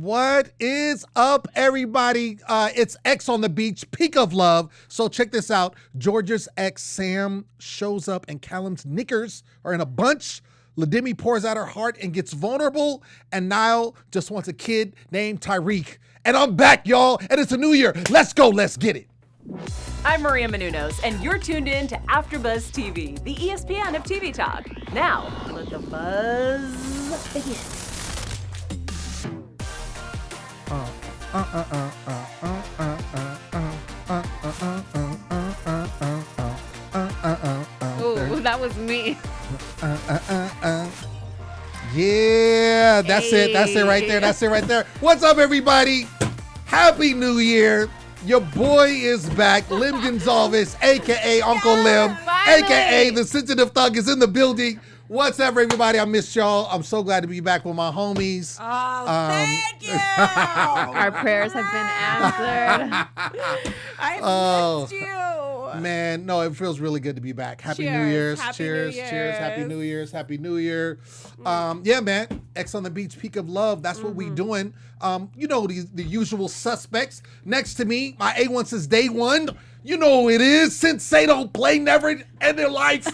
What is up, everybody? It's X on the beach, peak of love. So check this out. Georgia's ex, Sam, shows up and Callum's knickers are in a bunch. Demi pours out her heart and gets vulnerable. And Niall just wants a kid named Tyreek. And I'm back, y'all. And it's a new year. Let's go. Let's get it. I'm Maria Menounos, and you're tuned in to AfterBuzz TV, the ESPN of TV talk. Now, let the buzz begin. Ooh, that was me. Yeah, that's it. That's it right there. That's it right there. What's up, everybody? Happy New Year. Your boy is back. Lim Gonzalez, a.k.a. Uncle Lim, a.k.a. the sensitive thug is in the building. What's up, everybody? I missed y'all. I'm so glad to be back with my homies. Oh, thank you. Our prayers have been answered. I missed you. Man, no, it feels really good to be back. Happy New Cheers. Year's. Happy Cheers. New Cheers. Happy Year's. New Year's. Happy New Year. Yeah, man. X on the beach, peak of love. That's what we doing. You know, the usual suspects. Next to me, my A1 since day one. You know who it is. Since they don't play, never in their life.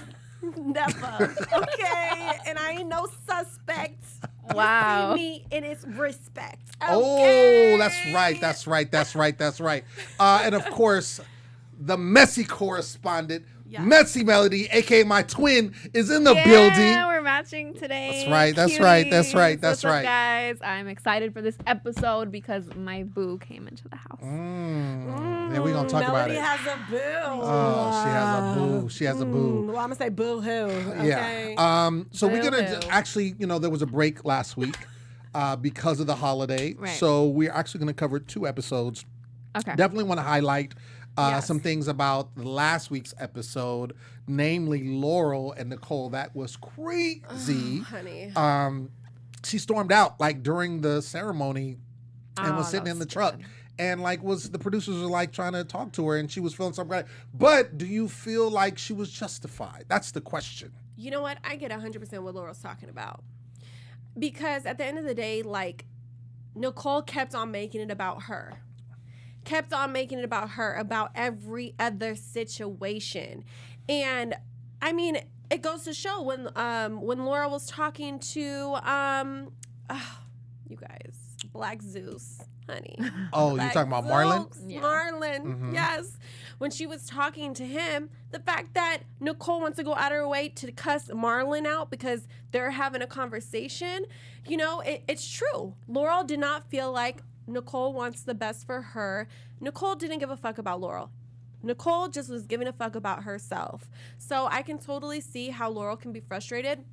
Never. Okay. And I ain't no suspect. Wow. You see me and it's respect. Oh, Okay. that's right. And of course, the messy correspondent, Yes. Messy Melody, aka my twin, is in the Yeah, building. we're matching today. That's right, that's right, that's right, Cuties. that's What's right. up, guys? I'm excited for this episode because my boo came into the house. Yeah, we're gonna talk Melody about it. has a boo. Oh, she has a boo. She has a boo. Well, I'm gonna say boo hoo. Okay. Yeah. So we're gonna Boo-hoo. actually, there was a break last week because of the holiday. Right. So we're actually gonna cover 2 episodes. Okay. Definitely want to highlight Yes. some things about last week's episode, namely Laurel and Nicole. That was crazy. Honey. She stormed out like during the ceremony and was Oh, sitting that in the was truck. stupid. And the producers were like trying to talk to her and she was feeling some kind. But do you feel like she was justified? That's the question. You know what? I get 100% what Laurel's talking about. Because at the end of the day, like, Nicole kept on making it about her. Kept on making it about her, about every other situation. And, I mean, it goes to show when Laurel was talking to, you guys, Black Zeus, honey. Oh, you're Black talking about Marlon? Zeus, Yeah. Marlon, Mhm. yes. When she was talking to him, the fact that Nicole wants to go out of her way to cuss Marlon out because they're having a conversation, it's true. Laurel did not feel like Nicole wants the best for her. Nicole didn't give a fuck about Laurel. Nicole just was giving a fuck about herself. So I can totally see how Laurel can be frustrated,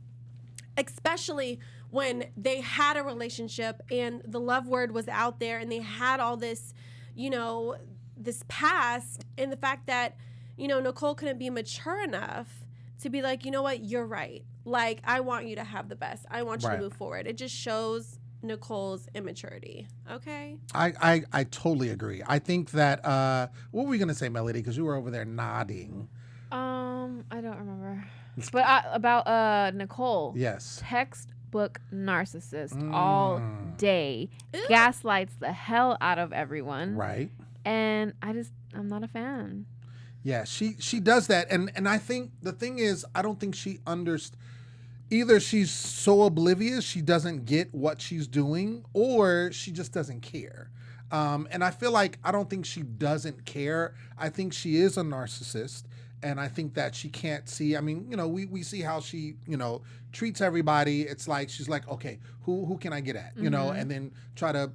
especially when they had a relationship and the love word was out there and they had all this, this past, and the fact that, Nicole couldn't be mature enough to be like, you know what, you're right. Like, I want you to have the best. I want you Right. to move forward. It just shows Nicole's immaturity. Okay? I totally agree. I think that, what were we going to say, Melody? Because you were over there nodding. I don't remember. But about Nicole. Yes. Textbook narcissist all day. Ew. Gaslights the hell out of everyone. Right. And I'm not a fan. Yeah, she does that. And I think the thing is, I don't think she understands. Either she's so oblivious she doesn't get what she's doing, or she just doesn't care. And I feel like I don't think she doesn't care. I think she is a narcissist. And I think that she can't see. I mean, we see how she, treats everybody. It's like she's like, okay, who can I get at? And then try to,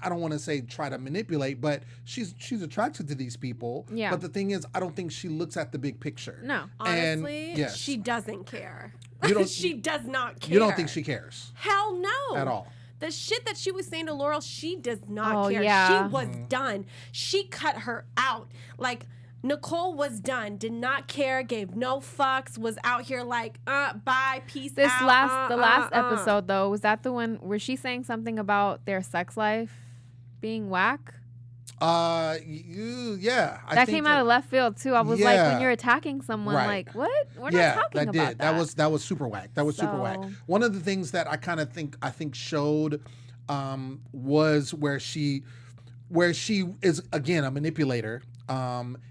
I don't want to say try to manipulate, but she's attracted to these people. Yeah. But the thing is, I don't think she looks at the big picture. No. Honestly, yes. she doesn't care. You don't- she does not care. You don't think she cares Hell no. at all? The shit that she was saying to Laurel, she does not Oh, care. yeah. She was done. She cut her out. Like, Nicole was done, did not care, gave no fucks, was out here like, bye, peace This out. the last episode though, was that the one where she saying something about their sex life being whack? Yeah. That came out of left field too. I was like, Yeah. when you're attacking someone, Right. like, what? We're Yeah, not talking that about did. that. That was super whack. That was super whack. So- One of the things that I think showed was where she is again a manipulator.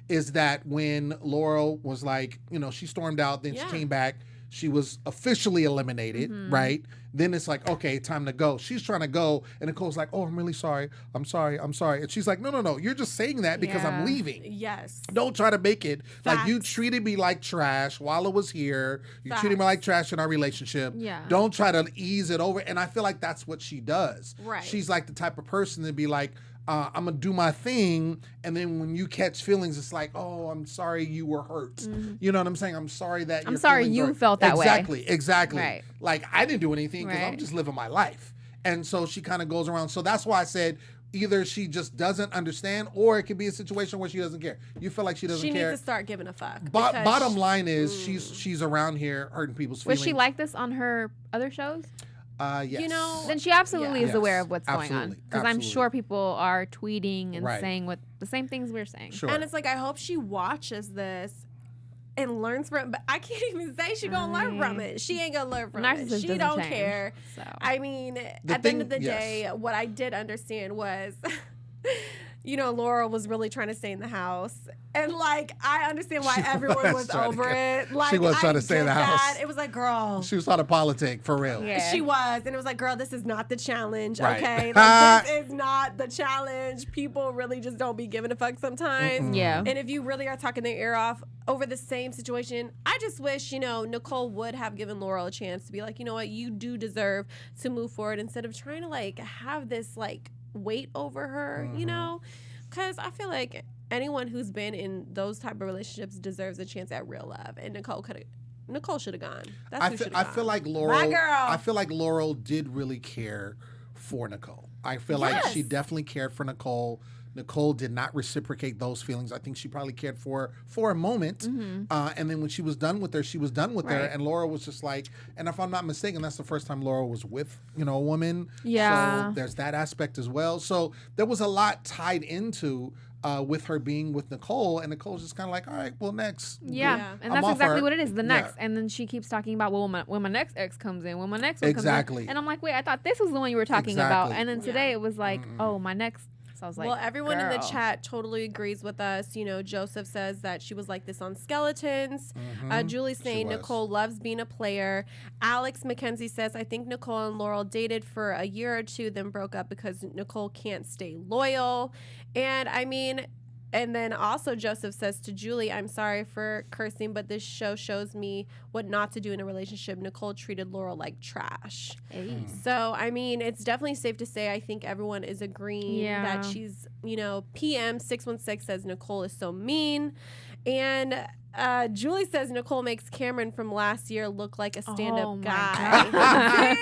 Is that when Laurel was like, she stormed out, then she came back, she was officially eliminated, right? Then it's like, okay, time to go. She's trying to go, and Nicole's like, oh, I'm really sorry. I'm sorry. And she's like, no. You're just saying that because I'm leaving. Yes. Don't try to make it like you Facts. treated me like trash while I was here. You treated me like trash in our relationship. Yeah. Don't try to ease it over. And I feel like that's what she does. Right. She's like the type of person to be like, I'm going to do my thing. And then when you catch feelings, it's like, oh, I'm sorry you were hurt. You know what I'm saying? I'm sorry that I'm sorry you felt that way. Exactly. Right. Like, I didn't do anything because I'm Right. just living my life. And so she kind of goes around. So that's why I said either she just doesn't understand, or it could be a situation where she doesn't care. You feel like she doesn't She care. needs to start giving a fuck. Bottom line is she's around here hurting people's feelings. Was she like this on her other shows? Yes. Then she absolutely is Yes. aware of what's going on. Absolutely. Because I'm Absolutely. sure people are tweeting and Right. saying the same things we're saying. Sure. And it's like, I hope she watches this and learns from it. But I can't even say she gonna learn from it. She ain't gonna learn from it. Narcissist She doesn't don't change, care. so. I mean, at the end of the day, what I did understand was, Laurel was really trying to stay in the house. And, I understand why everyone was over it. Like, she was trying to stay in the get house. that. It was like, girl. She was trying to politic, for real. Yeah. She was. And it was like, girl, this is not the challenge, Right. okay? This is not the challenge. People really just don't be giving a fuck sometimes. Yeah. And if you really are talking their ear off over the same situation, I just wish, Nicole would have given Laurel a chance to be like, you know what, you do deserve to move forward instead of trying to, have this, weight over her, Because I feel like anyone who's been in those type of relationships deserves a chance at real love. And Nicole should have gone. I feel like Laurel. My girl. I feel like Laurel did really care for Nicole. I feel like she definitely cared for Nicole. Nicole did not reciprocate those feelings. I think she probably cared for a moment. And then when she was done with her, she was done with her. Right. And Laurel was just like, and if I'm not mistaken, that's the first time Laurel was with, a woman. Yeah. So there's that aspect as well. So there was a lot tied into with her being with Nicole. And Nicole's just kind of like, all right, well, next. Yeah. And I'm that's off exactly her. what it is. The next. Yeah. And then she keeps talking about, well, when my next ex comes in, when my next one Exactly. comes in. And I'm like, wait, I thought this was the one you were talking about. Exactly. And then today it was like, oh, my next. So I was like, well, everyone in the girl. chat totally agrees with us. Joseph says that she was like this on Skeletons. Julie's saying was. Nicole loves being a player. Alex McKenzie says, I think Nicole and Laurel dated for a year or two, then broke up because Nicole can't stay loyal. And then also Joseph says to Julie, I'm sorry for cursing, but this show shows me what not to do in a relationship. Nicole treated Laurel like trash. Hey. So, it's definitely safe to say I think everyone is agreeing that she's, PM616 says Nicole is so mean. And Julie says Nicole makes Cameron from last year look like a stand-up Oh my guy.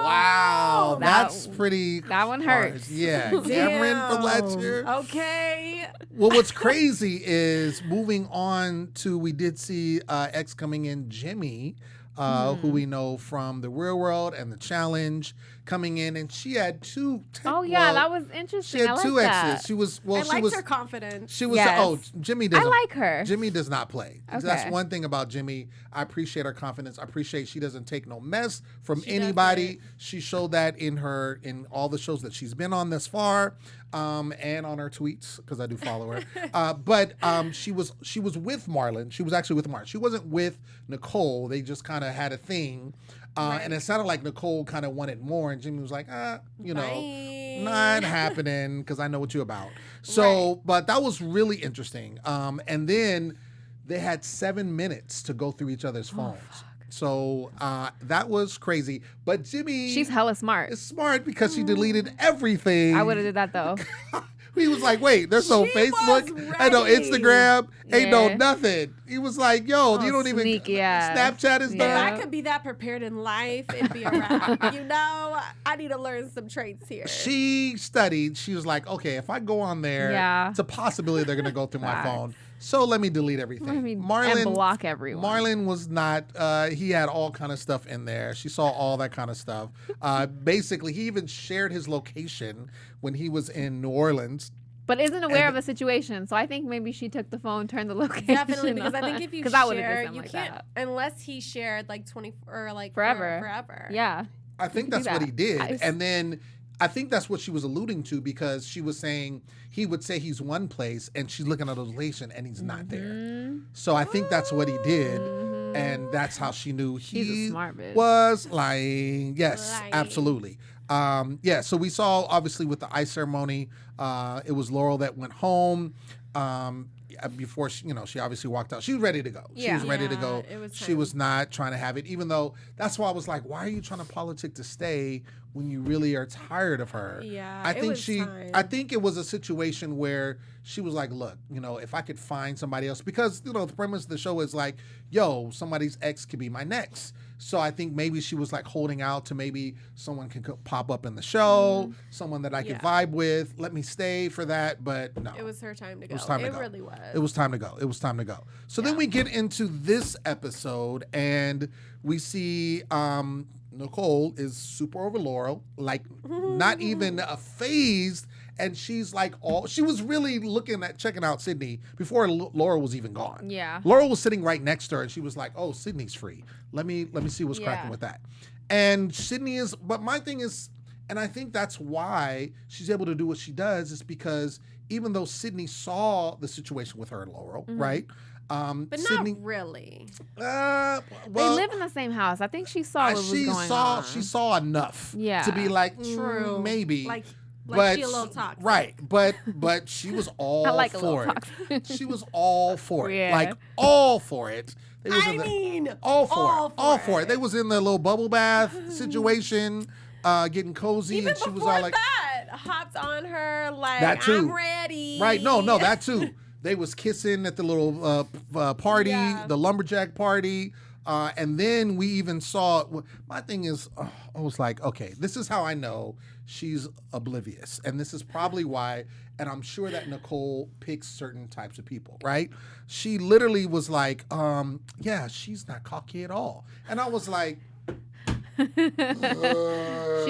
Wow, that's pretty. That one harsh. hurts. Yeah, Cameron from last year. Okay. Well, what's crazy is moving on to, we did see ex coming in, Jemmye, who we know from the Real World and the Challenge, coming in, and she had two. That was interesting. She had I two like exes. that. She was I liked her confidence. She was Yes. Jemmye doesn't. I like her. Jemmye does not play. Okay. That's one thing about Jemmye. I appreciate her confidence. I appreciate she doesn't take no mess from anybody. doesn't. She showed that in all the shows that she's been on thus far, and on her tweets, because I do follow her. But she was with Marlon. She was actually with Marlon. She wasn't with Nicole. They just kind of had a thing. And it sounded like Nicole kind of wanted more, and Jemmye was like, Bye. not happening, because I know what you're about. So, but that was really interesting. And then they had 7 minutes to go through each other's phones. So that was crazy. But Jemmye, She's hella smart. is smart because she deleted everything. I would have did that though. He was like, wait, there's no She Facebook, was ain't no ready. Instagram, ain't no Yeah. nothing. He was like, yo, you don't even, sneaky ass. Snapchat is Yeah. If done. I could be that prepared in life, it'd be a wrap. I need to learn some traits here. She studied. She was like, okay, if I go on there, Yeah. it's a possibility they're going to go through my Facts. phone. So let me delete everything. And block everyone. Marlon was not, he had all kind of stuff in there. She saw all that kind of stuff. Basically, he even shared his location when he was in New Orleans. But isn't aware of a situation. So I think maybe she took the phone, turned the location. Definitely, because I think if you I would've did share, something you like can't that. unless he shared like 20 or like Forever. forever. Yeah. I think do that's what that. he did. Nice. And then I think that's what she was alluding to, because she was saying he would say he's one place and she's looking at a relation and he's not there. So I think that's what he did. And that's how she knew he a smart bitch. was lying. Yes, Lying. absolutely. So we saw, obviously, with the ice ceremony, it was Laurel that went home. Before she obviously walked out. She was ready to go. She was ready to go. it was She time. was not trying to have it, even though that's why I was like, why are you trying to politic to stay when you really are tired of her? Yeah, I it think was time. I think it was a situation where she was like, look, if I could find somebody else, because, the premise of the show is like, yo, somebody's ex could be my next. So I think maybe she was like holding out to maybe someone can pop up in the show, someone that I could vibe with. Let me stay for that, but no. It was her time to go. It was time to go. really was. It was time to go. It was time to go. So then we get into this episode and we see Nicole is super over Laurel, like not even phased. And she's like, she was really checking out Sydney before Laurel was even gone. Yeah. Laurel was sitting right next to her and she was like, oh, Sydney's free. Let me see what's cracking with that. And Sydney but my thing is, and I think that's why she's able to do what she does, is because even though Sydney saw the situation with her and Laurel, right? But Sydney, not really. well, They live in the same house. I think she saw what was going on. She saw enough Yeah. to be like, True. maybe. Like but she a little toxic. Right. But she was all I like a for little it. toxic. She was all for it. Yeah. Like all for it. They was all for it. They was in the little bubble bath situation, getting cozy, Even and she was before all like that, hopped on her like, that too. I'm ready. Right. No, that too. They was kissing at the little party, the lumberjack party. And then we even saw, my thing is, I was like, okay, this is how I know she's oblivious. And this is probably why, and I'm sure that Nicole picks certain types of people, right? She literally was like, yeah, she's not cocky at all. And I was like, She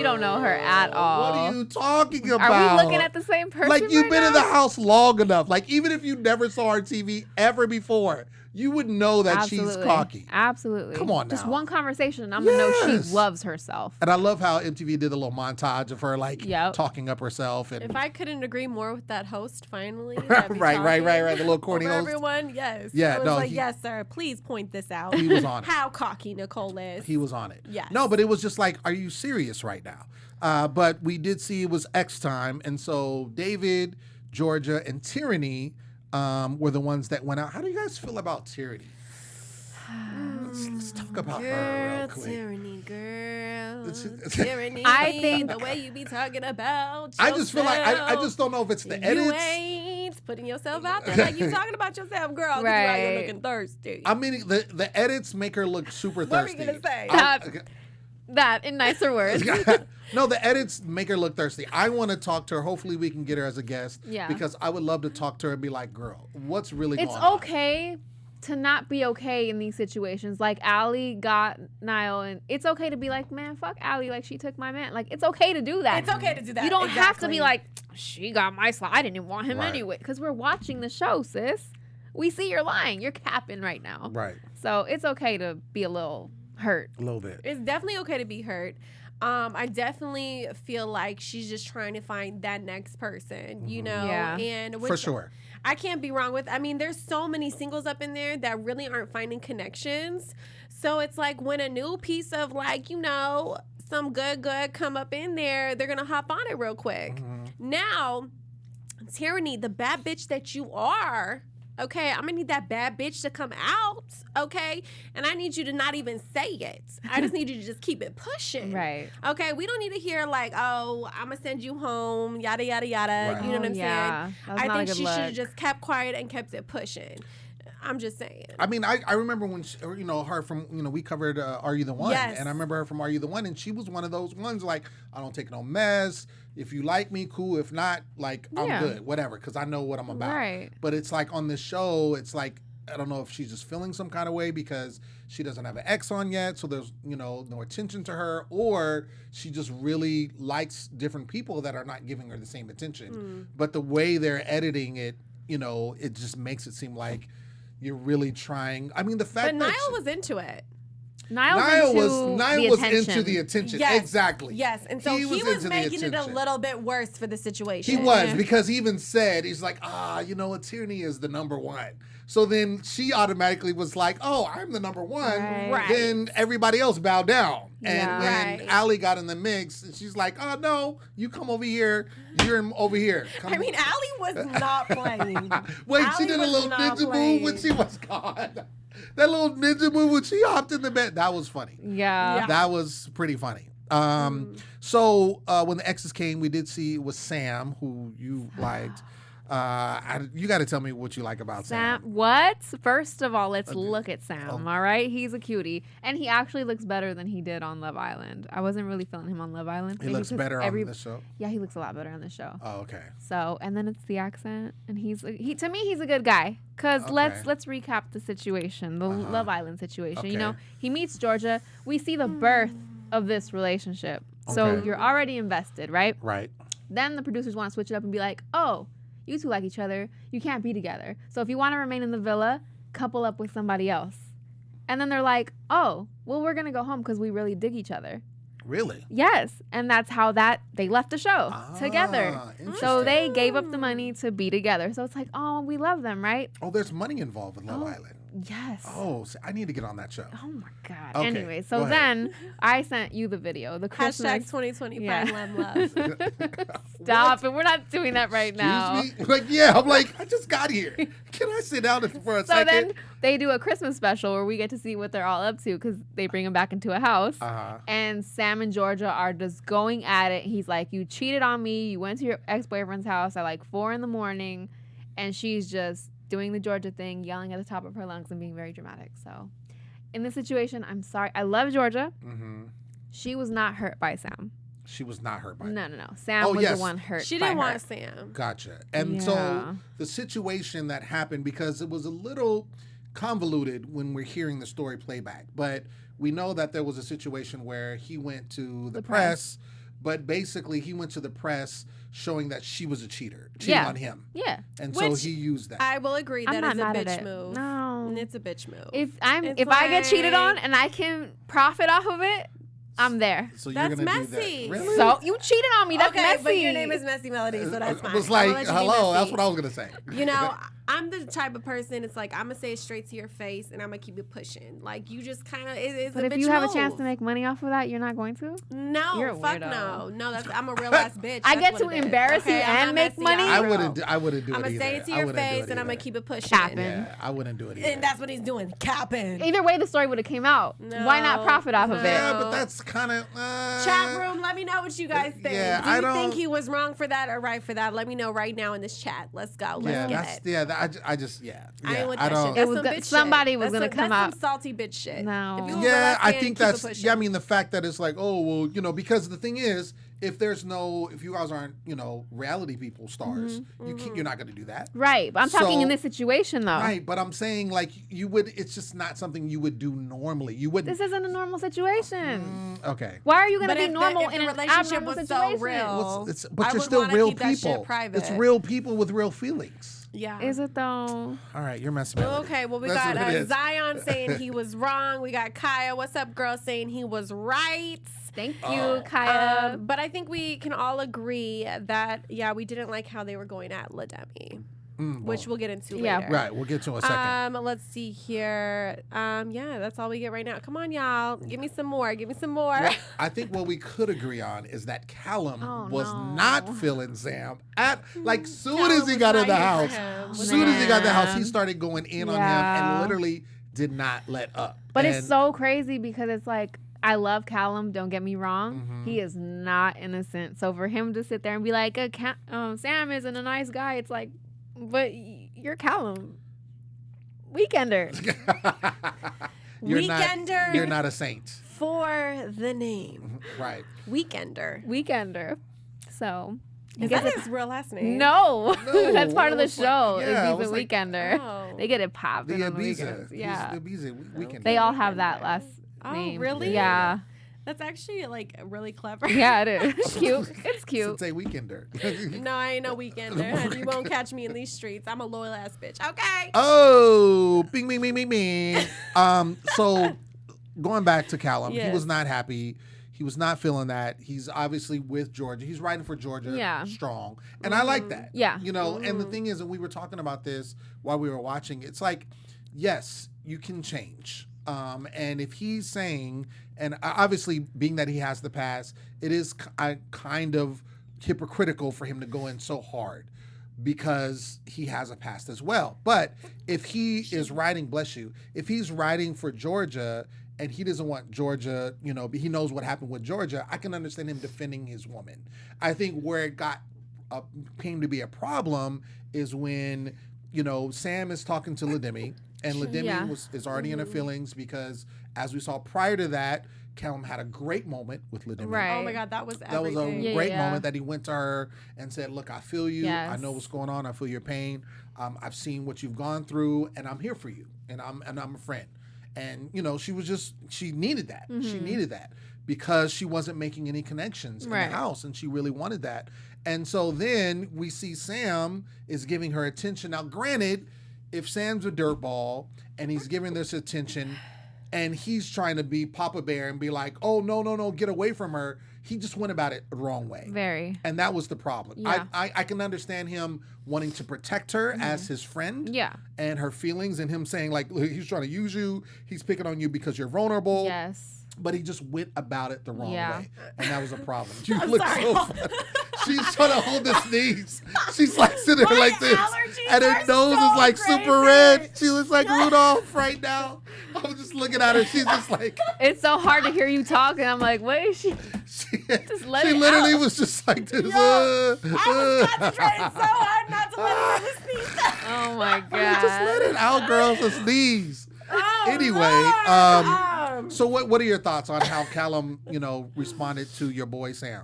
don't know her at all. what are you talking about? Are we looking at the same person? Like, you've right been in now? the house long enough. Like, even if you never saw her on TV ever before, you would know that she's cocky. Absolutely. Come on Just now. one conversation and I'm going to know Yes. she loves herself. And I love how MTV did a little montage of her, like, Yep. talking up herself. And If I couldn't agree more with that host, finally. Right. The little corny over host. everyone, yes. Yeah, I was no, like, he- yes, sir. Please point this out. He was on it. How cocky Nicole is. He was on it. Yes. No, but it was just like, are you serious right now? But we did see it was X time. And so David, Georgia, and Tyranny were the ones that went out. How do you guys feel about Tyranny? Let's talk about her real quick. Tyranny, girl. It's- Tyranny. I think- the way you be talking about I just feel like, I yourself. just don't know if it's the You edits. ain't putting yourself out there like you talking about yourself, girl. 'cause you out here Right. looking thirsty. I mean, the edits make her look super What were you thirsty. gonna say? That in nicer words. No, the edits make her look thirsty. I want to talk to her. Hopefully, we can get her as a guest. Yeah. Because I would love to talk to her and be like, girl, what's really It's going on? okay to not be okay in these situations. Like Allie got Niall, and it's okay to be like, man, fuck Allie, like she took my man. Like it's okay to do that. It's okay to do that. You don't have to Exactly. be like, she got my slot. I didn't even want him Right. anyway. Because we're watching the show, sis. We see you're lying. You're capping right now. Right. So it's okay to be a little hurt. A little bit. It's definitely okay to be hurt. I definitely feel like she's just trying to find that next person, you know? Yeah. And For which sure. I can't be wrong with. I mean, there's so many singles up in there that really aren't finding connections. So it's like when a new piece of like, you know, some good come up in there, they're going to hop on it real quick. Now, Tyranny, the bad bitch that you are, okay, I'm gonna need that bad bitch to come out, okay? And I need you to not even say it. I just need you to just keep it pushing. Right. Okay, we don't need to hear like, oh, I'm gonna send you home, yada, yada, yada. Right. You know what I'm Yeah. saying? That was I not a think good she should have look. just kept quiet and kept it pushing. I'm just saying. I mean, I remember when, her from, we covered Are You the One? Yes. And I remember her from Are You the One? And she was one of those ones like, I don't take no mess. If you like me, cool. If not, like, I'm Yeah. good. Whatever, because I know what I'm about. Right. But it's like on this show, it's like, I don't know if she's just feeling some kind of way because she doesn't have an ex on yet, so there's, no attention to her, or she just really likes different people that are not giving her the same attention. But the way they're editing it, it just makes it seem like you're really trying. I mean, the fact But that Niall was into it. Niall was into the attention. Yes. Exactly. Yes, and so he was into the making it a attention. little bit worse for the situation. He was, because he even said, he's like, Tyranny is the number one. So then she automatically was like, oh, I'm the number one. Right. Then everybody else bowed down. And Yeah. when Allie got in the mix, she's like, oh, no, you come over here. You're over here. Come I mean, Allie was not playing. Wait, she Allie did a was little not ninja playing. move when she was gone. That little ninja move when she hopped in the bed. That was funny. Yeah. That was pretty funny. So when the exes came, we did see it was Sam, who you liked. You got to tell me what you like about Sam. What? First of all, let's look at Sam, all right? He's a cutie. And he actually looks better than he did on Love Island. I wasn't really feeling him on Love Island. He Maybe looks because better on the show. Yeah, he looks a lot better on the show. Oh, okay. So, and then it's the accent, and to me he's a good guy. Cause Okay. let's recap the situation, the Love Island situation. You Okay. know, he meets Georgia. We see the birth of this relationship. So Okay. you're already invested, right? Right. Then the producers want to switch it up and be like, oh, you two like each other. You can't be together. So if you want to remain in the villa, couple up with somebody else. And then they're like, oh, well, we're going to go home because we really dig each other. Really? Yes. And that's how they left the show together. So they gave up the money to be together. So it's like, oh, we love them, right? Oh, there's money involved with Love Island. Yes. Oh, so I need to get on that show. Oh my God. Okay, Anyway, go so ahead. then I sent you the video. The Christmas. Hashtag 2020 Yeah. find love. Stop it. We're not doing that right now. Excuse me? Like, yeah, I'm like, I just got here. Can I sit down for a So second? then they do a Christmas special where we get to see what they're all up to because they bring him back into a house. And Sam and Georgia are just going at it. He's like, you cheated on me. You went to your ex-boyfriend's house at like 4 a.m. And she's just doing the Georgia thing, yelling at the top of her lungs and being very dramatic. So in this situation, I'm sorry. I love Georgia. She was not hurt by Sam. She was not hurt by it. No. Sam was yes. the one hurt She by didn't her. want Sam. Gotcha. And Yeah. so the situation that happened, because it was a little convoluted when we're hearing the story playback, but we know that there was a situation where he went to the press, but basically he went to the press showing that she was a cheater, cheating Yeah. on him. Yeah. And Which so he used that. I will agree I'm that not is a mad at bitch it. move. No. It's a bitch move. If It's I get cheated on like- and I can profit off of it, I'm there. So That's you're gonna messy. do that. Really? So you cheated on me. That's okay, messy. but your name is Messy Melody, so that's fine. I was I'm like, gonna let you be hello, that's messy. what I was gonna say. You know, I'm the type of person. It's like I'm gonna say it straight to your face, and I'm gonna keep it pushing. Like you just kind of it's But a if bitch you have move. a chance to make money off of that, you're not going to? No, You're a fuck weirdo. no, I'm a real ass bitch. I That's get what to it is. embarrass you Okay, I'm and not make messy, money? I'm I real. wouldn't do I'm it gonna either. say it to I your wouldn't do face, it and I'm gonna either. keep it pushing. Capping. Yeah, I wouldn't do it either. And that's what he's doing, capping. Either way, the story would have came out. Why not No, profit off of Yeah, it? but that's kind of Chat room, let me know what you guys think. Yeah, Do you I don't- think he was wrong for that or right for that? Let me know right now in this chat. Let's go. Let's get it. I just I ain't with I that don't. shit. That's was some go- bitch shit. somebody was gonna come that's out- some salty bitch shit. No. If you a Yeah, real ass I fan, think keep it that's. pushing. Yeah, I mean the fact that it's like, oh well, because the thing is, if you guys aren't, reality people, stars, you're not going to do that. Right. But I'm talking So- in this situation, though. Right, but I'm saying like you would. It's just not something you would do normally. You wouldn't. This isn't a normal situation. Okay. Why are you going to But be if normal the in an relationship abnormal was situation? so real, But I you're would still wanna real keep that shit people. private. It's real people with real feelings. Yeah. Is it, though? All right, you're messing with me. Okay, well, we That's got what it is. Zion saying he was wrong. We got Kaya, what's up, girl, saying he was right. Thank you, Kaya. But I think we can all agree that, we didn't like how they were going at Demi, which we'll get into Yeah. later. Right, we'll get to in a second. Let's see here. That's all we get right now. Come on, y'all. Give me some more. Give me some more. Well, I think what we could agree on is that Callum was no. not feeling Sam at soon Callum as he was got in not the here house. for him. Soon as he got in the house, he Man. started going in on him Yeah. and literally did not let up. But And it's so crazy because it's like, I love Callum, don't get me wrong. Mm-hmm. He is not innocent. So for him to sit there and be like, Sam isn't a nice guy, it's like, but you're Callum. Weekender. Weekender. You're not a saint. For the name. Right. Weekender. Weekender. So. I Is guess that it's- his real last name? No, No, that's part of the it was like- show. yeah, it He's was a like- weekender. Oh. They get it popping The on the Ibiza. weekends. Yeah, The Ibiza weekend. they all have that last Oh, name. really? Yeah, That's actually really clever. yeah, it is. It's cute. It's cute. It's a weekender. No, I ain't no weekender. You won't catch me in these streets. I'm a loyal ass bitch. Okay. Oh, bing, bing, bing, bing, bing. So going back to Callum, he Yes. was not happy. He was not feeling that. He's obviously with Georgia. He's riding for Georgia strong. And I like that. Yeah. You know, and the thing is, and we were talking about this while we were watching, it's like, yes, you can change. And if he's saying, and obviously being that he has the past, it is kind of hypocritical for him to go in so hard because he has a past as well. But if he is riding, bless you, if he's riding for Georgia and he doesn't want Georgia, you know, he knows what happened with Georgia, I can understand him defending his woman. I think where it came to be a problem is when, you know, Sam is talking to Demi, and Demi is already in her feelings because, as we saw prior to that, Callum had a great moment with Demi. Right. Oh my God, that was That was everything. a great moment that he went to her and said, look, I feel you. Yes. I know what's going on. I feel your pain. I've seen what you've gone through, and I'm here for you. And I'm a friend. And, you know, she needed that. She needed that because she wasn't making any connections in the house, and she really wanted that. And so then we see Sam is giving her attention. Now, granted, if Sam's a dirtball and he's giving this attention and he's trying to be Papa Bear and be like, oh, no, get away from her, he just went about it the wrong way. Very. And that was the problem. Yeah. I can understand him wanting to protect her as his friend. Yeah. And her feelings, and him saying, like, he's trying to use you. He's picking on you because you're vulnerable. Yes. But he just went about it the wrong Yeah. way. And that was a problem. You look so funny. She's trying to hold the sneeze. She's like sitting there like this. And her nose is like super red. She looks like Rudolph right now. I'm just looking at her. She's just like. It's so hard to hear you talk, and I'm like, what is she? Just let she it literally out. was just like this. I was concentrating so hard not to let her sneeze. Oh my God. Just let it out, girls. A sneeze. Oh, Anyway, Lord. so what are your thoughts on how Callum, you know, responded to your boy Sam?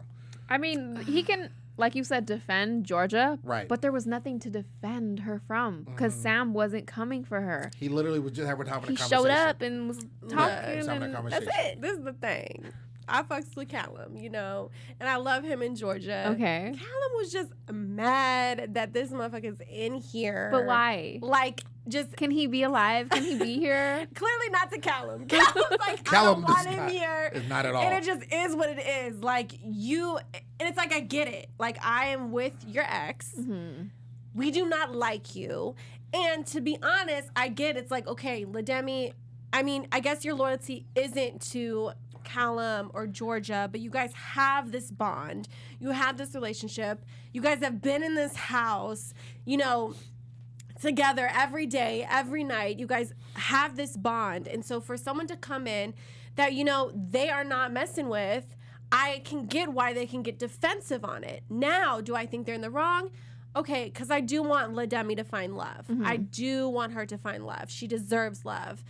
I mean, he can, like you said, defend Georgia. Right. But there was nothing to defend her from because Sam wasn't coming for her. He literally was just having a He conversation. showed up and was talking. he's having a and conversation. that's it. This is the thing. I fucks with Callum, you know, and I love him in Georgia. Okay. Callum was just mad that this motherfucker's in here. But why? Like, just Can he be alive? Can he be here? clearly not to Callum. Callum's like, Callum I don't want does him not- here. is not at all. And it just is what it is. Like, and it's like, I get it. Like, I am with your ex. We do not like you. And to be honest, I get it's like, okay, Demi, I mean, I guess your loyalty isn't to Callum or Georgia, but you guys have this bond. You have this relationship. You guys have been in this house, you know, together every day, every night. You guys have this bond. And so for someone to come in that, you know, they are not messing with, I can get why they can get defensive on it. Now, do I think they're in the wrong? Okay, because I do want Demi to find love. I do want her to find love. She deserves love.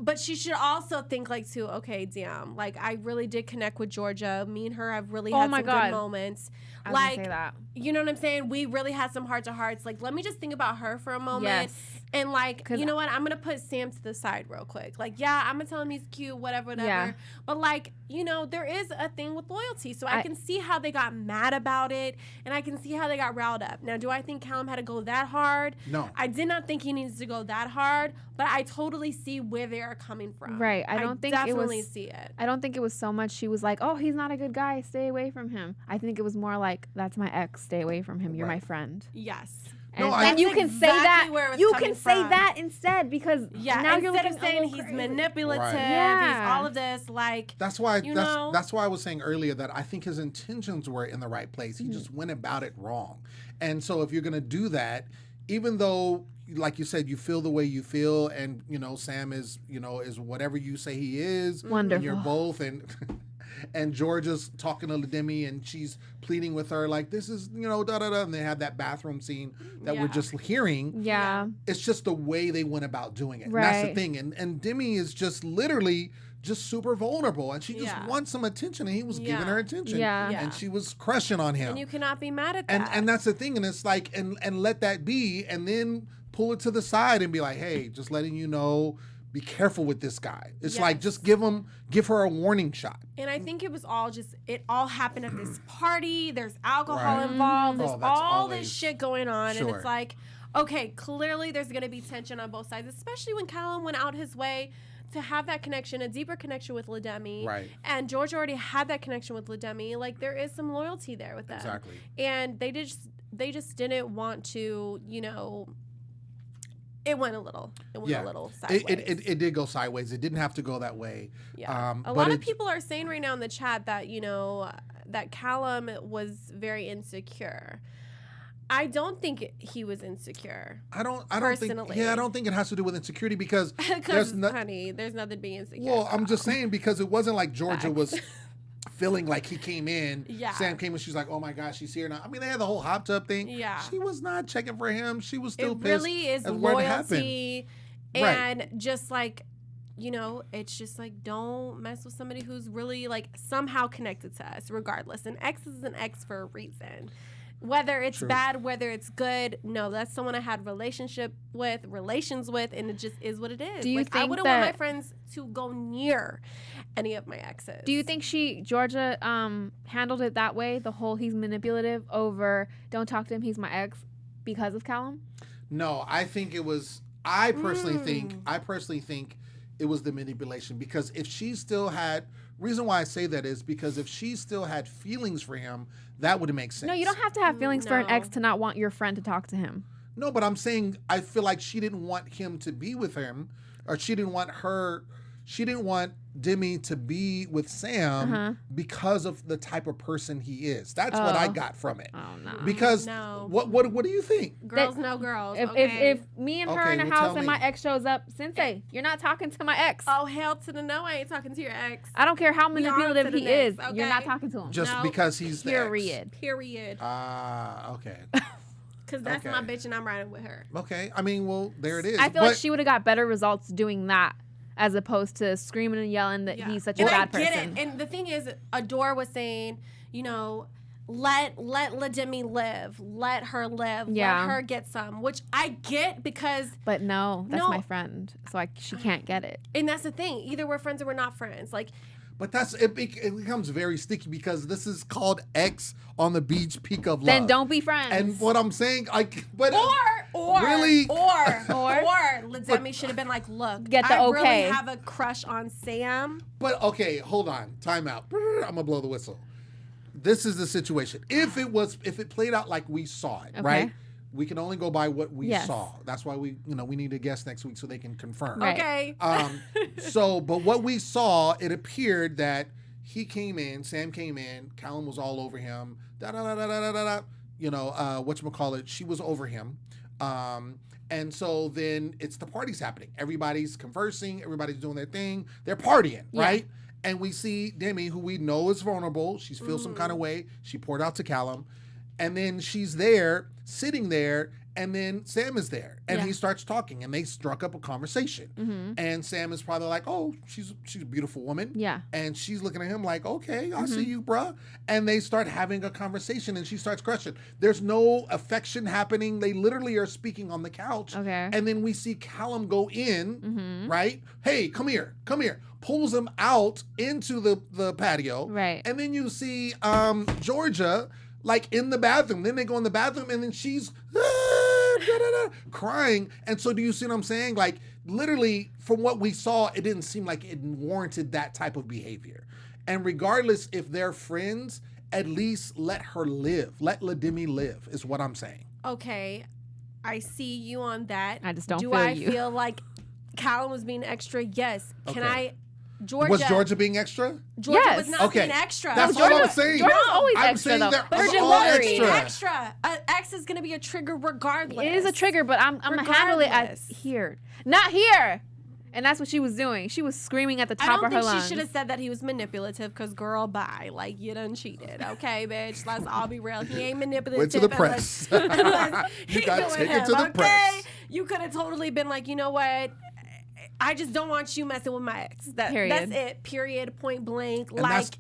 But she should also think like too, okay, damn, like I really did connect with Georgia. Me and her have really had some good moments. I was gonna Like, say that. you know what I'm saying? We really had some heart to hearts. Like, let me just think about her for a moment. Yes. And like, you know what? I'm gonna put Sam to the side real quick. Like, yeah, I'm gonna tell him he's cute, whatever. Yeah. But like, you know, there is a thing with loyalty. So I can see how they got mad about it, and I can see how they got riled up. Now, do I think Callum had to go that hard? No. I did not think he needs to go that hard, but I totally see where they are coming from. Right. I don't think it definitely was. see it. I don't think it was so much. She was like, "Oh, he's not a good guy. Stay away from him." I think it was more like, "That's my ex. Stay away from him. You're my friend." Yes. And, No, and you That's can say exactly that. where it was You coming can say from. that instead because Yeah, now you're instead looking of saying a little he's crazy. manipulative, Right. Yeah. he's all of this, like, That's why you know? that's why I was saying earlier that I think his intentions were in the right place. He just went about it wrong. And so if you're gonna do that, even though, like you said, you feel the way you feel, and you know Sam is, you know, is whatever you say he is. Wonderful. And you're both, and and Georgia's talking to Demi, and she's pleading with her like, this is, you know, da da da, and they have that bathroom scene that we're Yeah. just hearing. Yeah. It's just the way they went about doing it. And that's the Right. thing. And Demi is just literally just super vulnerable, and she just Yeah. wants some attention, and he was giving her attention. Yeah. Yeah. And she was crushing on him. and you cannot be mad at that. And that's the thing, and it's like, and let that be, and then pull it to the side and be like, hey, just letting you know, be careful with this guy. It's like, just give her a warning shot. And I think it was all just, it all happened at this party. There's alcohol Right. involved. There's Oh, that's all always- this shit going on. And Sure. it's like, okay, clearly there's going to be tension on both sides, especially when Callum went out his way to have that connection, a deeper connection with Demi. Right. And Georgia already had that connection with Demi. Like, there is some loyalty there with them. Exactly. And they just didn't want to, you know, it went a little sideways. It did go sideways. It didn't have to go that way. Yeah. A lot of people are saying right now in the chat that, you know, that Callum was very insecure. I don't think he was insecure. I don't personally. think. Yeah, I don't think it has to do with insecurity because there's honey, there's nothing to be insecure. Well, about. I'm just saying because it wasn't like Georgia was feeling like he came in. Yeah. Sam came in. She's like, oh my gosh, she's here now. I mean, they had the whole hopped up thing. Yeah. She was not checking for him. She was still it pissed. Really is at what loyalty, happened. and just like, you know, it's just like, don't mess with somebody who's really like somehow connected to us, regardless. An ex is an ex for a reason. Whether it's True. bad, whether it's good, no, that's someone I had relations with, and it just is what it is. Do you like, I think wouldn't want my that- friends to go near any of my exes. Do you think Georgia handled it that way? The whole he's manipulative over don't talk to him, he's my ex, because of Callum? No, I think it was. I personally think it was the manipulation because if she still had. Reason why I say that is because if she still had feelings for him, that would make sense. No, you don't have to have feelings for an No. ex to not want your friend to talk to him. No, but I'm saying I feel like she didn't want him to be with him, or she didn't want Demi to be with Sam because of the type of person he is. That's what I got from it. Oh no. Because No. what do you think? Girls know girls. If okay? if me and her Okay, in a well, house tell and me. my ex shows up, Sinse, you're not talking to my ex. Oh, hell to the no, I ain't talking to your ex. I don't care how We on manipulative to the he is. next, You're not okay? talking to him. Just No. because he's the ex. Period. Period. Okay. Because that's Okay. my bitch and I'm riding with her. Okay. I mean, well, there it is. I feel But- like she would have got better results doing that as opposed to screaming and yelling that he's such a And bad I get person. it. And the thing is, Adore was saying, you know, let Demi live. Let her live. Yeah. Let her get some. Which I get because, But no, that's No. my friend. So she can't get it. and that's the thing. Either we're friends or we're not friends. Like, But it becomes very sticky because this is called X on the beach, peak of love. Then don't be friends. And what I'm saying, but or really, Demi should have been like, look, Get the I okay. really have a crush on Sam. but okay, hold on, time out. I'm gonna blow the whistle. This is the situation. If it played out like we saw it, Okay. right? We can only go by what we Yes. saw. That's why we need a guest next week so they can confirm. Right. Okay. But what we saw, it appeared that he came in, Sam came in, Callum was all over him. Whatchamacallit, she was over him. And so then it's the party's happening. Everybody's conversing, everybody's doing their thing. They're partying, Yeah. right? And we see Demi, who we know is vulnerable. She feels some kind of way. She poured out to Callum. And then she's there, sitting there, and then Sam is there. And Yeah. he starts talking, and they struck up a conversation. And Sam is probably like, oh, she's a beautiful woman. Yeah. And she's looking at him like, okay, I see you, bruh. And they start having a conversation, and she starts crushing. There's no affection happening. They literally are speaking on the couch. Okay. And then we see Callum go in, right? Hey, come here. Pulls him out into the patio. Right. And then you see Georgia like in the bathroom. Then they go in the bathroom, and then she's crying. And so do you see what I'm saying? Like literally from what we saw, it didn't seem like it warranted that type of behavior. And regardless if they're friends, at least let her live. Let Demi live is what I'm saying. Okay. I see you on that. I just don't Do feel I you. feel like Callum was being extra? Yes. Can Okay. I? Georgia. Was Georgia being extra? Georgia Yes. was not Okay. being extra. That's Georgia- all I'm saying. Georgia's always I'm extra, saying though. they're But Virgin all was being extra. extra. An ex is going to be a trigger regardless. It is a trigger, but I'm gonna handle it as Regardless. here, not here. And that's what she was doing. She was screaming at the I top don't of her think lungs. she should have said that he was manipulative because, girl, bye. Like, you done cheated. Okay, bitch? Let's all be real. He ain't manipulative. Went to the unless- press. unless You he got doing taken him, to the okay? press. You could have totally been like, you know what? I just don't want you messing with my ex. That's Period. it. Period. Point blank.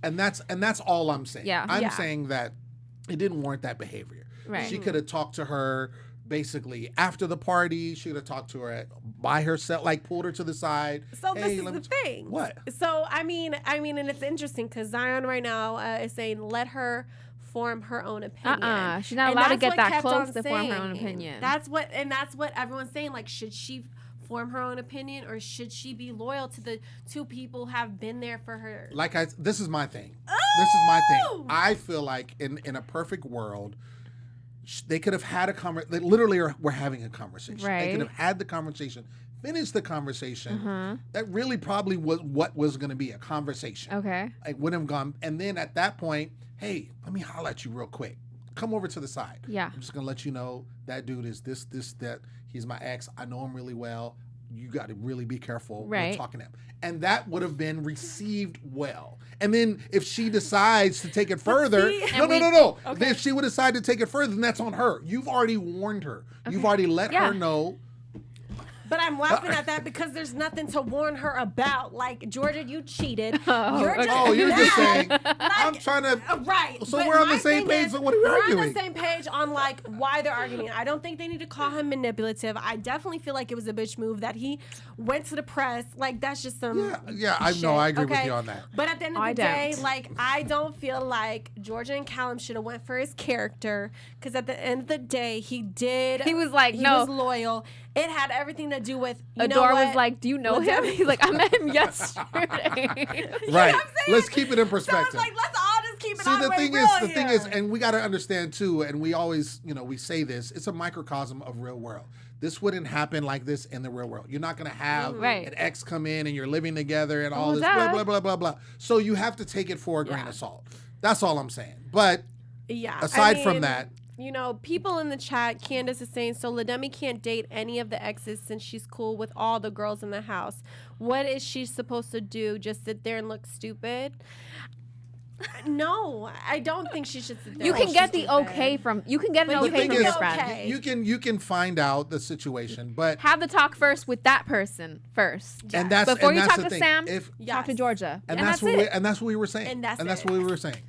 And that's all I'm saying. Yeah. I'm Yeah. saying that it didn't warrant that behavior. Right. She could have talked to her basically after the party. She could have talked to her by herself, like pulled her to the side. So Hey, this is let the me thing. What? So I mean, and it's interesting because Zion right now is saying let her form her own opinion. She's not And allowed to that's get what that kept close on to form her own saying. opinion. That's what everyone's saying. Like, should she form her own opinion, or should she be loyal to the two people who have been there for her? This is my thing. This is my thing. I feel like in a perfect world, they could have had a conversation. They literally were having a conversation. Right. They could have had the conversation, finished the conversation. That really probably was what was going to be a conversation. Okay. Like, wouldn't have gone. And then at that point, hey, let me holler at you real quick. Come over to the side. Yeah. I'm just going to let you know that dude is this, that. He's my ex. I know him really well. You got to really be careful when talking to him. And that would have been received well. And then if she decides to take it further, no. Okay. If she would decide to take it further, then that's on her. You've already warned her. Okay. You've already let her know. But I'm laughing at that because there's nothing to warn her about. Like, Georgia, you cheated. You're just saying. I'm trying to. Right. So we're on the same page. So what are we arguing? We're on the same page on, like, why they're arguing. I don't think they need to call him manipulative. I definitely feel like it was a bitch move that he went to the press. Like, that's just some. Yeah. I know. I agree with you on that. But at the end of the day, like, I don't feel like Georgia and Callum should have went for his character, because at the end of the day, he did. He was like, he was loyal. It had everything to do with, Adore was like, do you know him? He's like, I met him yesterday. Right. Let's keep it in perspective. So it's like, let's all just keep it See, all the way thing real is, the here. thing is, and we got to understand too, and we always, we say this, it's a microcosm of real world. This wouldn't happen like this in the real world. You're not going to have an ex come in and you're living together and all this blah, blah, blah, blah, blah. So you have to take it for a grain of salt. That's all I'm saying. But aside from that, people in the chat, Candace is saying, so Demi can't date any of the exes since she's cool with all the girls in the house. What is she supposed to do? Just sit there and look stupid? No, I don't think she should sit there. You can get the okay from your friend. You can find out the situation, but have the talk first with that person first. Yes. And that's before you that's talk to thing. Sam. Talk to Georgia, and that's what we were saying. And that's what we were saying.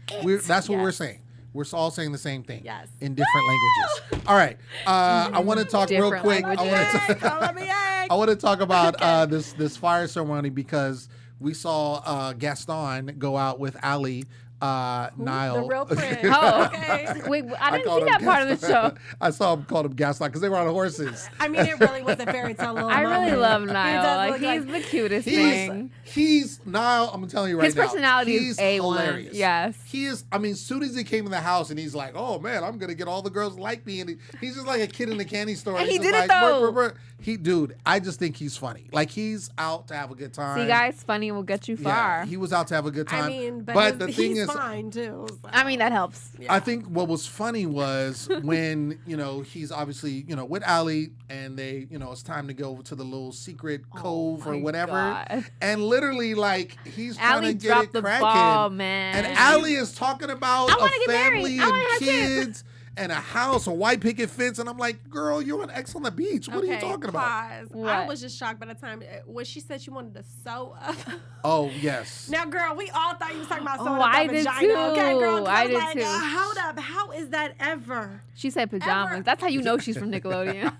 That's what we're saying. We're all saying the same thing in different languages. All right. I want to talk real quick. I want to talk about this fire ceremony because we saw Gaston go out with Allie, Niall. The real prince. Okay. Wait, I didn't see that part of the show. I saw him called him Gaston because they were on horses. I mean, it really was a fairy tale little I moment. really love Niall. He he's the cutest thing. He's Niall. I'm telling you right now. His personality is A1. Hilarious. Yes. He is. I mean, as soon as he came in the house and he's like, "Oh man, I'm gonna get all the girls like me," and he's just like a kid in the candy store. And he did it like, though. Dude, I just think he's funny. Like he's out to have a good time. See, guys, funny will get you far. Yeah, he was out to have a good time. I mean, but the thing he's is, fine too. So. I mean, that helps. Yeah. I think what was funny was when he's obviously with Allie and they it's time to go to the little secret cove or whatever, God. and literally like he's Allie trying to get it the cracking, ball, man. and Allie is talking about a family and kids. And a house, a white picket fence, and I'm like, girl, you're an ex on the beach. What are you talking about? I was just shocked by the time when she said she wanted to sew up. Oh yes. Now, girl, we all thought you was talking about sewing up I that did vagina. too. Okay, girl, I did like, too. Hold up, how is that ever? She said pajamas. Ever? That's how you know she's from Nickelodeon.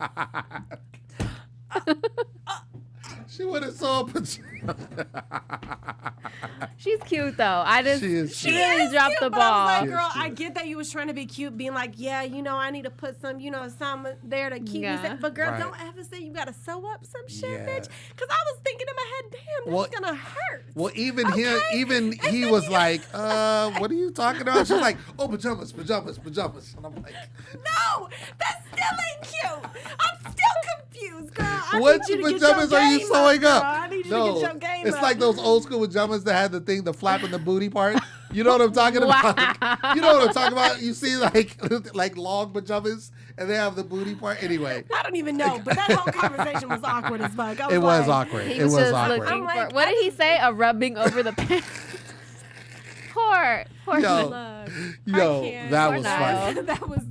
She would have saw pajamas. She's cute though. She really dropped the ball. I was like, girl, I get that you was trying to be cute, being like, yeah, I need to put some, some there to keep me safe. But girl, don't ever say you gotta sew up some shit, bitch. Because I was thinking in my head, damn, that's gonna hurt. Well, he was like, what are you talking about? She's like, oh, pajamas. And I'm like, no, that still ain't cute. I'm still confused, girl. What pajamas are you sewing up? I need you to get your game it's up. like those old school pajamas that had the flap in the booty part. You know what I'm talking about? You know what I'm talking about? You see like long pajamas and they have the booty part. Anyway. I don't even know, but that whole conversation was awkward as fuck. It was awkward. It was awkward. What did he say? A rubbing over the pants. Poor Yo, that was funny.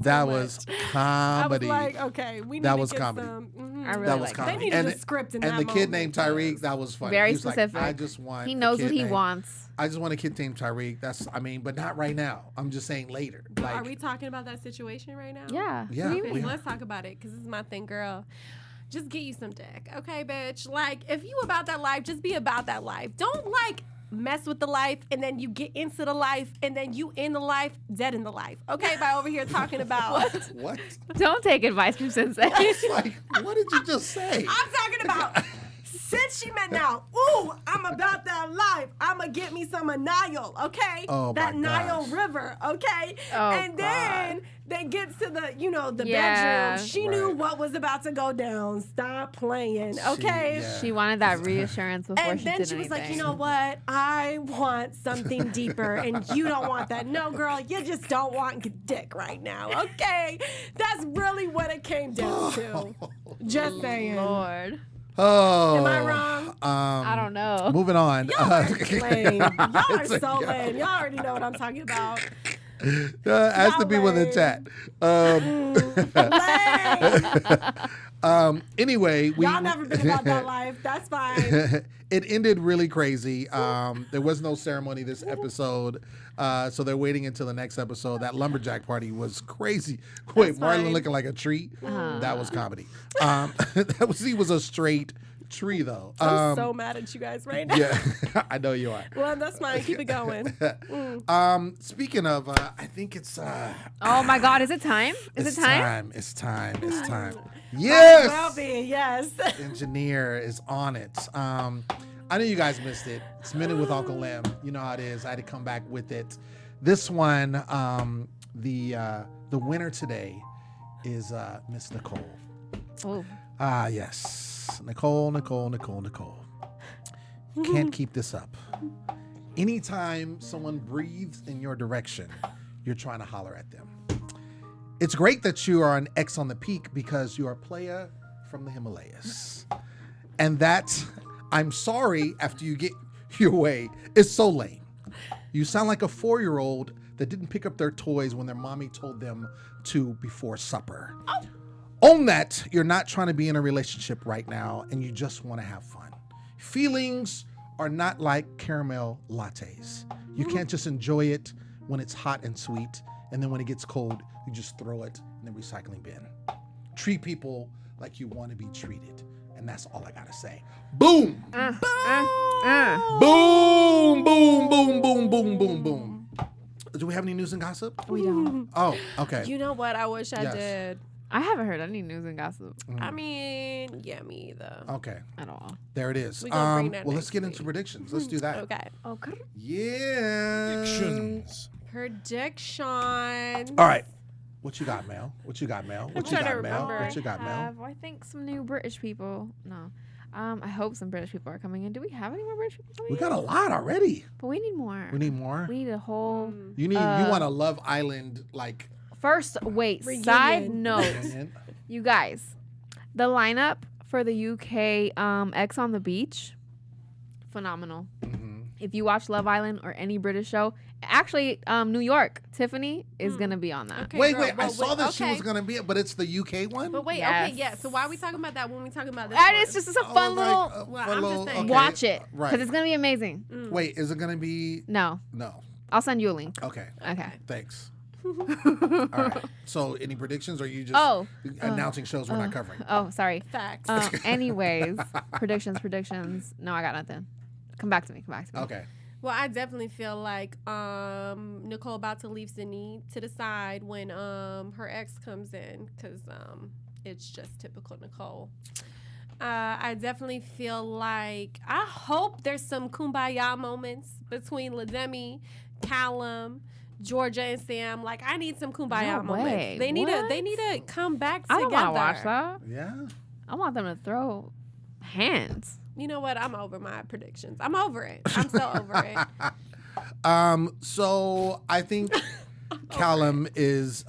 That was comedy. I was like, okay, we need that to was get comedy. some. I really that was like comedy. They needed a script in that And the kid named moment. Tyreek, that was funny. Very He was specific. Like, I just want. He knows what he wants. I just want a kid named Tyreek. But not right now. I'm just saying later. Like, are we talking about that situation right now? Yeah. Yeah. Let's talk about it, because this is my thing, girl. Just get you some dick, okay, bitch? Like, if you about that life, just be about that life. Don't mess with the life, and then you get into the life, and then you in the life, dead in the life. Okay, by over here talking about What? Don't take advice from Sinse. It's like, what did you just say? I'm talking about since she met now. Ooh, I'm about that life. I'ma get me some of Niall, okay? Oh, that my Niall gosh. River, okay? Oh, and then they get to the, the Yeah. bedroom. She knew Right. what was about to go down. Stop playing, okay? yeah. She wanted that reassurance before And she then did she was like, anything. you know what? I want something deeper, and you don't want that. No, girl, you just don't want dick right now, okay? That's really what it came down to. Just saying. Lord. Oh. Am I wrong? I don't know. Moving on. Y'all are lame. Y'all are It's so lame. Y'all already know what I'm talking about. Ask the Y'all people in the lame. chat. Lame. Anyway, Y'all never been about that life. That's fine. It ended really crazy. There was no ceremony this episode, so they're waiting until the next episode. That lumberjack party was crazy. Wait, Marlon fine. looking like a tree? Uh-huh. That was comedy. He was a straight tree though. I'm so mad at you guys right now. Yeah, I know you are. Well, that's fine. Keep it going. Speaking of, I think it's. Oh my God, is it time? Is It's it time? It's time. It's time. Well, Yes. be yes. Engineer is on it. I know you guys missed it. It's Minute with Uncle Lim. You know how it is. I had to come back with it. This one, the winner today is Miss Nicole. Oh. Yes. Nicole. Can't keep this up. Anytime someone breathes in your direction, you're trying to holler at them. It's great that you are an X on the peak because you are a player from the Himalayas. And that, I'm sorry, after you get your way, is so lame. You sound like a 4-year-old that didn't pick up their toys when their mommy told them to before supper. Own that you're not trying to be in a relationship right now and you just want to have fun. Feelings are not like caramel lattes. You can't just enjoy it when it's hot and sweet, and then when it gets cold, you just throw it in the recycling bin. Treat people like you want to be treated. And that's all I gotta say. Boom! Boom! Boom! Boom! Boom! Boom! Boom! Boom! Do we have any news and gossip? We don't. Oh, okay. You know what? I wish I Yes. did. I haven't heard any news and gossip I mean, yeah, me either. Okay, at all. there it is. We gonna bring that Well, let's next get into week. predictions. Let's do that. Okay. Okay. Yeah. Prediction. All right. What you got, Mel? What you got, Mel? What you trying to got, Mel? remember. What you got, Mel? Have, I think, some new British people. No. I hope some British people are coming in. Do we have any more British people coming We in? got a lot already. But we need more. We need more. We need a whole. You want a Love Island like First, wait. Reunion. Side note, reunion? you guys, the lineup for the UK X on the Beach, phenomenal. If you watch Love Island or any British show, actually, New York, Tiffany is gonna be on that. Okay, Wait, girl, wait. I well, saw that she okay. was gonna be, but it's the UK one. But wait, Yes. okay, yeah. So why are we talking about that when we talking about this? And one? it's just a Oh, fun like, little. Well, fun I'm just little- saying. okay, Watch it, Right. because it's gonna be amazing. Wait, is it gonna be? No, No. I'll send you a link. Okay. Okay. Thanks. All right. So, any predictions, or are you just announcing shows we're not covering? Oh, sorry. Facts. Anyways, predictions. No, I got nothing. Come back to me. Okay. Well, I definitely feel like Nicole about to leave Sydney to the side when her ex comes in, because it's just typical Nicole. I definitely feel like, I hope there's some kumbaya moments between Demi, Callum, Georgia, and Sam. Like, I need some kumbaya No way. moments. They need What? to come back I together. don't want to watch that. Yeah. I want them to throw hands. You know what? I'm over my predictions. I'm over it. I'm so over it. So I think Callum is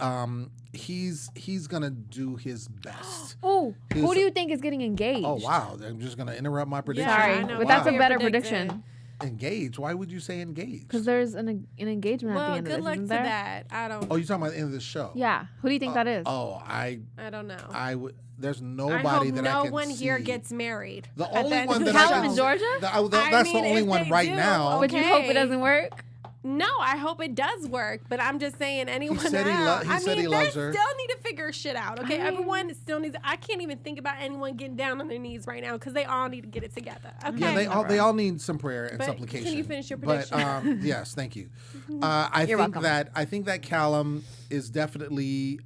he's gonna do his best. Oh, He's- who do you think is getting engaged? Oh wow! I'm just gonna interrupt my prediction. Sorry, I know. but Wow. that's a You're better predicting. prediction Engaged. Why would you say engaged? because there's an engagement at the Well, end good of this, luck isn't to there? that. I don't. Oh, you're talking about the end of the show. Yeah. Who do you think that is? Oh, I don't know. I would. There's I nobody hope that no I can one see. here gets married. The at only end one of that the I Callum can in see- Georgia? that's I the mean, only if one they right do, now. Would you hope okay. it doesn't work? No, I hope it does work, but I'm just saying anyone else. He said he loves her. They still need to figure shit out, okay? Everyone still needs. I can't even think about anyone getting down on their knees right now because they all need to get it together. Okay. Yeah, they all need some prayer and supplication. Can you finish your prediction? But yes, thank you. I think that Callum is definitely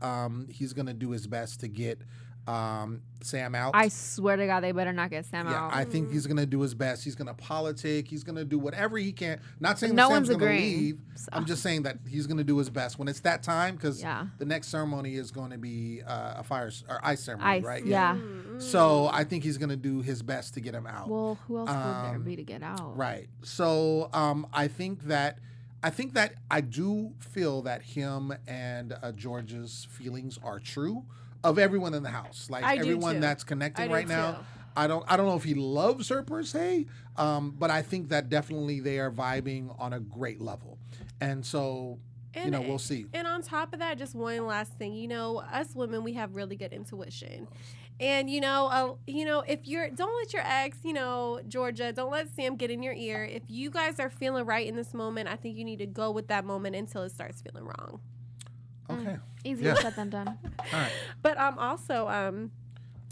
he's gonna do his best to get Sam out. I swear to God, they better not get Sam out. I think he's gonna do his best. He's gonna politic. He's gonna do whatever he can. Not saying no that Sam's one's gonna agreeing, leave. so. I'm just saying that he's gonna do his best when it's that time, because Yeah. the next ceremony is going to be a fire or ice ceremony, right? Yeah. So I think he's gonna do his best to get him out. Well, who else would there be to get out? Right. So I think that I do feel that him and George's feelings are true of everyone in the house. Like everyone that's connecting right now. I don't know if he loves her per se, but I think that definitely they are vibing on a great level. And so we'll see. And on top of that, just one last thing, us women, we have really good intuition. And if don't let your ex, Georgia, don't let Sam get in your ear. If you guys are feeling right in this moment, I think you need to go with that moment until it starts feeling wrong. Okay. Easier said than done. All right. But also,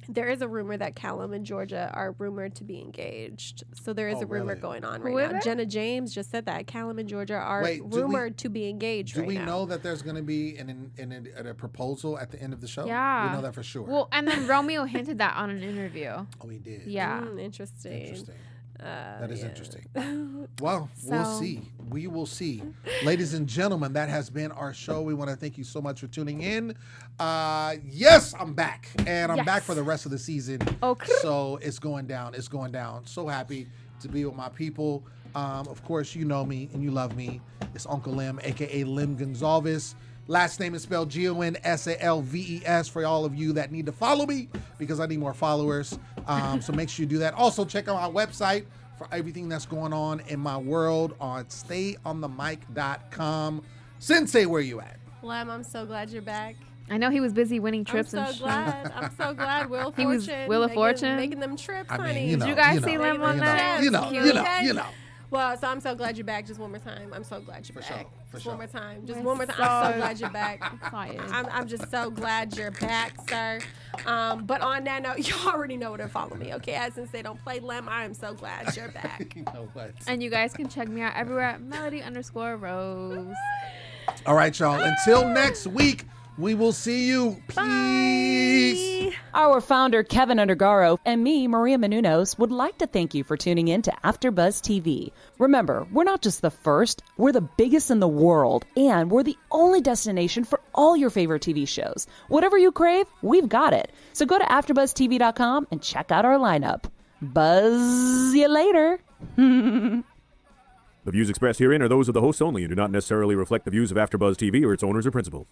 there is a rumor that Callum and Georgia are rumored to be engaged. So there is a rumor going on right now. Jenna James just said that Callum and Georgia are rumored to be engaged right now. Do we know that there's going to be a proposal at the end of the show? Yeah. We know that for sure. Well, and then Romeo hinted that on an interview. Oh, he did? Yeah. Interesting. That is interesting. Well, we'll see. We will see. Ladies and gentlemen, that has been our show. We want to thank you so much for tuning in. Yes, I'm back. And I'm back for the rest of the season. Okay. So it's going down. It's going down. So happy to be with my people. Of course, you know me and you love me. It's Uncle Lim, a.k.a. Lim Gonzalez. Last name is spelled Gonsalves for all of you that need to follow me because I need more followers. So make sure you do that. Also, check out my website for everything that's going on in my world on stayonthemic.com. Sensei, where you at? Lem, I'm so glad you're back. I know he was busy winning trips I'm and so glad. I'm so glad. Wheel of He was Fortune. Wheel of Fortune? Making them trips, I mean, honey. you know, Did you guys you know, see Lim on you that? know, you know. Well, so I'm so glad you're back. Just one more time. I'm so glad you're back. For Just sure. one more time. Just We're one more time. I'm so so glad you're back. I'm just so glad you're back, sir. But on that note, you already know where to follow me, okay? As since they don't play Lem, I am so glad you're back. You know what? And you guys can check me out everywhere at Melody_Rose. All right, y'all. Until next week, we will see you. Peace. Our founder, Kevin Undergaro, and me, Maria Menounos, would like to thank you for tuning in to AfterBuzz TV. Remember, we're not just the first, we're the biggest in the world, and we're the only destination for all your favorite TV shows. Whatever you crave, we've got it. So go to AfterBuzzTV.com and check out our lineup. Buzz you later. The views expressed herein are those of the hosts only and do not necessarily reflect the views of AfterBuzz TV or its owners or principals.